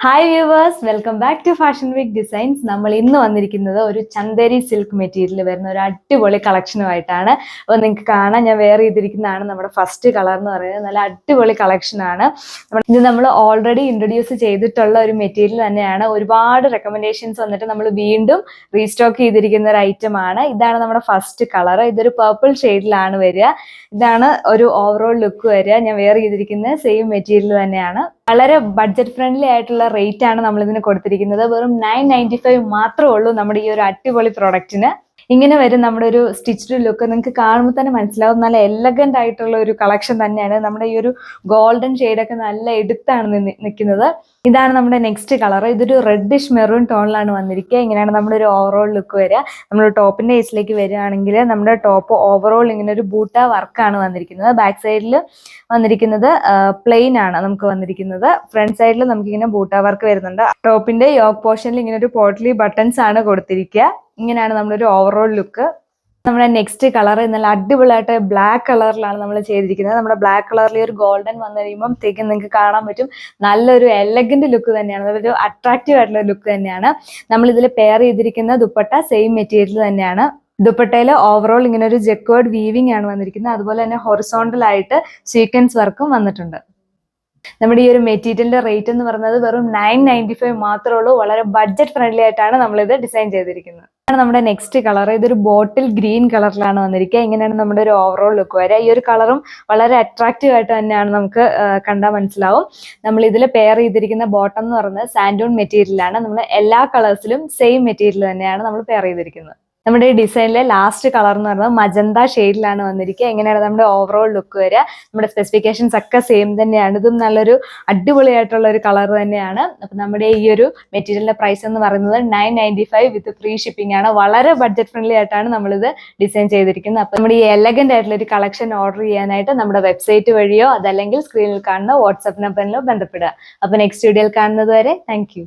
Hi viewers, welcome back to fashion week designs. നമ്മൾ ഇന്ന് വന്നിരിക്കുന്നത് ഒരു ചന്ദേരി സിൽക്ക് മെറ്റീരിയൽ വരുന്ന ഒരു അടിപൊളി കളക്ഷനുമായിട്ടാണ്. അപ്പോൾ നിങ്ങൾക്ക് കാണാൻ ഞാൻ വെയർ ചെയ്തിരിക്കുന്നതാണ് നമ്മുടെ ഫസ്റ്റ് കളർ എന്ന് പറയുന്നത്. നല്ല അടിപൊളി കളക്ഷനാണ്. ഇത് നമ്മൾ ഓൾറെഡി ഇൻട്രൊഡ്യൂസ് ചെയ്തിട്ടുള്ള ഒരു മെറ്റീരിയൽ തന്നെയാണ്. ഒരുപാട് റെക്കമെൻഡേഷൻസ് വന്നിട്ട് നമ്മൾ വീണ്ടും റീസ്റ്റോക്ക് ചെയ്തിരിക്കുന്ന ഒരു ഐറ്റം ആണ്. ഇതാണ് നമ്മുടെ ഫസ്റ്റ് കളർ. ഇതൊരു പർപ്പിൾ ഷെയ്ഡിലാണ് വരിക. ഇതാണ് ഒരു ഓവറോൾ ലുക്ക് വരിക. ഞാൻ വെയർ ചെയ്തിരിക്കുന്ന സെയിം മെറ്റീരിയൽ തന്നെയാണ്. വളരെ ബഡ്ജറ്റ് ഫ്രണ്ട്ലി ആയിട്ടുള്ള റേറ്റ് ആണ് നമ്മൾ ഇതിന് കൊടുത്തിരിക്കുന്നത്. വെറും 995 മാത്രമേ ഉള്ളൂ നമ്മുടെ ഈ ഒരു അടിപൊളി പ്രോഡക്റ്റിന്. ഇങ്ങനെ വരും നമ്മുടെ ഒരു സ്റ്റിച്ച്ഡ് ലുക്ക്. നിങ്ങൾക്ക് കാണുമ്പോൾ തന്നെ മനസ്സിലാവും നല്ല എലഗന്റ് ആയിട്ടുള്ള ഒരു കളക്ഷൻ തന്നെയാണ്. നമ്മുടെ ഈ ഒരു ഗോൾഡൻ ഷെയ്ഡൊക്കെ നല്ല എടുത്താണ് നിൽക്കുന്നത്. ഇതാണ് നമ്മുടെ നെക്സ്റ്റ് കളർ. ഇതൊരു റെഡിഷ് മെറൂൺ ടോണിലാണ് വന്നിരിക്കുക. ഇങ്ങനെയാണ് നമ്മുടെ ഒരു ഓവറോൾ ലുക്ക് വരിക. നമ്മൾ ടോപ്പിന്റെ ഏസിലേക്ക് വരികയാണെങ്കിൽ നമ്മുടെ ടോപ്പ് ഓവറോൾ ഇങ്ങനെ ഒരു ബൂട്ട വർക്കാണ് വന്നിരിക്കുന്നത്. ബാക്ക് സൈഡിൽ വന്നിരിക്കുന്നത് പ്ലെയിൻ ആണ് നമുക്ക് വന്നിരിക്കുന്നത്. ഫ്രണ്ട് സൈഡിൽ നമുക്ക് ഇങ്ങനെ ബൂട്ട വർക്ക് വരുന്നുണ്ട്. ടോപ്പിന്റെ യോക്ക് പോർഷനിൽ ഇങ്ങനെ ഒരു പോട്ട്ലി ബട്ടൺസ് ആണ് കൊടുത്തിരിക്കുക. ഇങ്ങനെയാണ് നമ്മുടെ ഒരു ഓവറോൾ ലുക്ക്. നമ്മുടെ നെക്സ്റ്റ് കളർ നല്ല അടിപൊളിയായിട്ട് ബ്ലാക്ക് കളറിലാണ് നമ്മൾ ചെയ്തിരിക്കുന്നത്. നമ്മുടെ ബ്ലാക്ക് കളറിൽ ഒരു ഗോൾഡൻ വന്നു കഴിയുമ്പോഴത്തേക്കും നിങ്ങൾക്ക് കാണാൻ പറ്റും നല്ലൊരു എലഗന്റ് ലുക്ക് തന്നെയാണ്. അതൊരു അട്രാക്റ്റീവ് ആയിട്ടുള്ള ലുക്ക് തന്നെയാണ്. നമ്മൾ ഇതിൽ പെയർ ചെയ്തിരിക്കുന്ന ദുപ്പട്ട സെയിം മെറ്റീരിയൽ തന്നെയാണ്. ദുപ്പട്ടയിൽ ഓവറോൾ ഇങ്ങനെ ഒരു ജെക്വേർഡ് വീവിംഗ് ആണ് വന്നിരിക്കുന്നത്. അതുപോലെ തന്നെ ഹൊറിസോണ്ടൽ ആയിട്ട് സീക്വൻസ് വർക്കും വന്നിട്ടുണ്ട്. നമ്മുടെ ഈ ഒരു മെറ്റീരിയലിന്റെ റേറ്റ് എന്ന് പറയുന്നത് വെറും 995 മാത്രമേ ഉള്ളൂ. വളരെ ബഡ്ജറ്റ് ഫ്രണ്ട്ലി ആയിട്ടാണ് നമ്മളിത് ഡിസൈൻ ചെയ്തിരിക്കുന്നത്. നമ്മുടെ നെക്സ്റ്റ് കളർ ഇതൊരു ബോട്ടിൽ ഗ്രീൻ കളറിലാണ് വന്നിരിക്കുക. ഇങ്ങനെയാണ് നമ്മുടെ ഒരു ഓവറോൾ ലുക്ക് വരിക. ഈ ഒരു കളറും വളരെ അട്രാക്റ്റീവ് ആയിട്ട് തന്നെയാണ് നമുക്ക് കണ്ടാൽ മനസ്സിലാവും. നമ്മൾ ഇതിൽ പെയർ ചെയ്തിരിക്കുന്ന ബോട്ടം എന്ന് പറയുന്നത് സാൻഡൂൺ മെറ്റീരിയലാണ്. നമ്മൾ എല്ലാ കളേഴ്സിലും സെയിം മെറ്റീരിയൽ തന്നെയാണ് നമ്മൾ പെയർ ചെയ്തിരിക്കുന്നത്. നമ്മുടെ ഈ ഡിസൈനിലെ ലാസ്റ്റ് കളർ എന്ന് പറയുന്നത് മജന്ത ഷെയ്ഡിലാണ് വന്നിരിക്കുക. എങ്ങനെയാണ് നമ്മുടെ ഓവറോൾ ലുക്ക് വരിക. നമ്മുടെ സ്പെസിഫിക്കേഷൻസ് ഒക്കെ സെയിം തന്നെയാണ്. ഇതും നല്ലൊരു അടിപൊളിയായിട്ടുള്ള ഒരു കളർ തന്നെയാണ്. അപ്പൊ നമ്മുടെ ഈ ഒരു മെറ്റീരിയലിന്റെ പ്രൈസ് എന്ന് പറയുന്നത് 995 വിത്ത് ഫ്രീ ഷിപ്പിംഗ് ആണ്. വളരെ ബഡ്ജറ്റ് ഫ്രണ്ട്ലി ആയിട്ടാണ് നമ്മളിത് ഡിസൈൻ ചെയ്തിരിക്കുന്നത്. അപ്പൊ നമ്മുടെ ഈ എലഗന്റ് ആയിട്ടുള്ള ഒരു കളക്ഷൻ ഓർഡർ ചെയ്യാനായിട്ട് നമ്മുടെ വെബ്സൈറ്റ് വഴിയോ അതല്ലെങ്കിൽ സ്ക്രീനിൽ കാണുന്ന വാട്സ്ആപ്പ് നമ്പറിലോ ബന്ധപ്പെടുക. അപ്പൊ നെക്സ്റ്റ് വീഡിയോയിൽ കാണുന്നത് വരെ താങ്ക് യു.